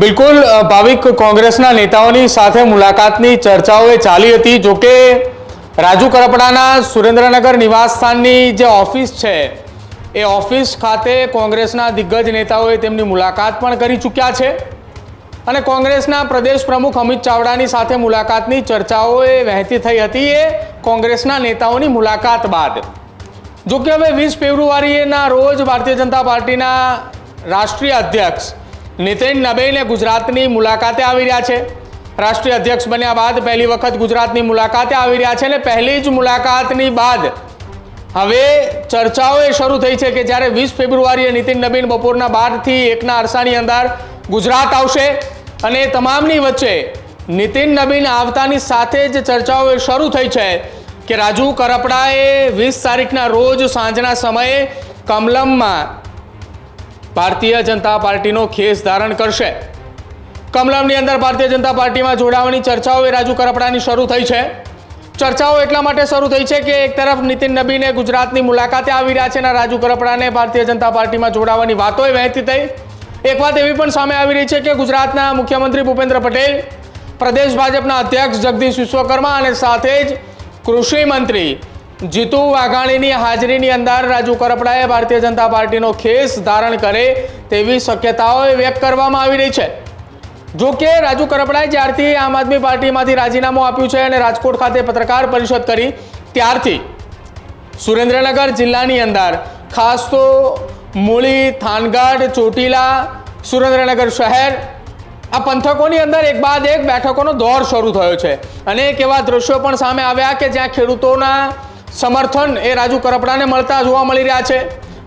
બિલકુલ ભાવિક કોંગ્રેસના નેતાઓની સાથે મુલાકાતની ચર્ચાઓ ચાલી હતી। જો કે રાજુ કરપડાના સુરેન્દ્રનગર નિવાસસ્થાનની જે ઓફિસ છે એ ઓફિસ ખાતે કોંગ્રેસના દિગ્ગજ નેતાઓએ તેમની મુલાકાત પણ કરી ચૂક્યા છે અને કોંગ્રેસના પ્રદેશ પ્રમુખ અમિત ચાવડાની સાથે મુલાકાતની ચર્ચાઓ વહેતી થઈ હતી। એ કોંગ્રેસના નેતાઓની મુલાકાત બાદ જો કે હવે 20 ફેબ્રુઆરીના રોજ ભારતીય જનતા પાર્ટીના રાષ્ટ્રીય અધ્યક્ષ નીતિન નબીન ગુજરાતની મુલાકાતે આવી રહ્યા છે। રાષ્ટ્રીય અધ્યક્ષ બન્યા બાદ પહેલી વખત ગુજરાતની મુલાકાતે આવી રહ્યા છે અને પહેલી જ મુલાકાતની બાદ હવે ચર્ચાઓ શરૂ થઈ છે કે જ્યારે 20 ફેબ્રુઆરીએ નીતિન નબીન બપોરના 12 થી 1ના અરસાની અંદર ગુજરાત આવશે અને તમામની વચ્ચે નીતિન નબીન આવતાની સાથે જ ચર્ચાઓ શરૂ થઈ છે કે રાજુ કરપડાએ 20 તારીખના રોજ સાંજના સમયે કમલમમાં ભારતીય જનતા પાર્ટીનો ખેસ ધારણ કરશે। કમલમની અંદર ભારતીય જનતા પાર્ટીમાં જોડાવાની ચર્ચાઓ રાજુ કરપડાની શરૂ થઈ છે। ચર્ચાઓ એટલા માટે શરૂ થઈ છે કે એક તરફ નીતિન નબીને ગુજરાતની મુલાકાતે આવી રહ્યા છે અને રાજુ કરપડાને ભારતીય જનતા પાર્ટીમાં જોડાવાની વાતો વહેતી થઈ। એક વાત એવી પણ સામે આવી રહી છે કે ગુજરાતના મુખ્યમંત્રી ભૂપેન્દ્ર પટેલ, પ્રદેશ ભાજપના અધ્યક્ષ જગદીશ વિશ્વકર્મા અને સાથે જ કૃષિ મંત્રી જીતુ વાઘાણીની હાજરીની અંદર રાજુ કરપડાએ ભારતીય જનતા પાર્ટીનો ખેસ ધારણ કરે તેવી શક્યતાઓ વ્યક્ત કરવામાં આવી રહી છે। જો કે રાજુ કરપડાએ જ્યારથી આમ આદમી પાર્ટીમાંથી રાજીનામું આપ્યું છે અને રાજકોટ ખાતે પત્રકાર પરિષદ કરી ત્યારથી સુરેન્દ્રનગર જિલ્લાની અંદર ખાસ તો મૂળી, થાનગઢ, ચોટીલા, સુરેન્દ્રનગર શહેર આ પંથકોની અંદર એક બાદ એક બેઠકોનો દોર શરૂ થયો છે। અનેક એવા દ્રશ્યો પણ સામે આવ્યા કે જ્યાં ખેડૂતોના સમર્થન એ રાજુ કરપડાને મળતા જોવા મળી રહ્યા છે।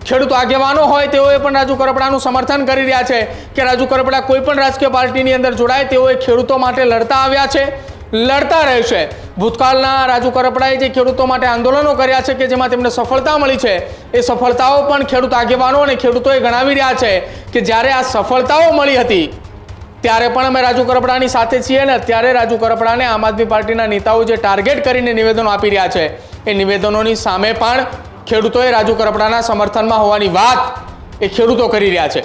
ખેડૂત આગેવાનો હોય તેઓએ પણ રાજુ કરપડાનું સમર્થન કરી રહ્યા છે કે રાજુ કરપડા કોઈ પણ રાજકીય પાર્ટીની અંદર જોડાય તેઓએ ખેડૂતો માટે લડતા આવ્યા છે, લડતા રહેશે। ભૂતકાળના રાજુ કરપડાએ જે ખેડૂતો માટે આંદોલનો કર્યા છે કે જેમાં તેમને સફળતા મળી છે એ સફળતાઓ પણ ખેડૂત આગેવાનો અને ખેડૂતોએ ગણાવી રહ્યા છે કે જ્યારે આ સફળતાઓ મળી હતી ત્યારે પણ અમે રાજુ કરપડાની સાથે છીએ અને અત્યારે રાજુ કરપડાને આમ આદમી પાર્ટીના નેતાઓ જે ટાર્ગેટ કરીને નિવેદનો આપી રહ્યા છે એ નિવેદનોની સામે પણ ખેડૂતોએ રાજુ કરપડાના સમર્થનમાં હોવાની વાત એ ખેડૂતો કરી રહ્યા છે।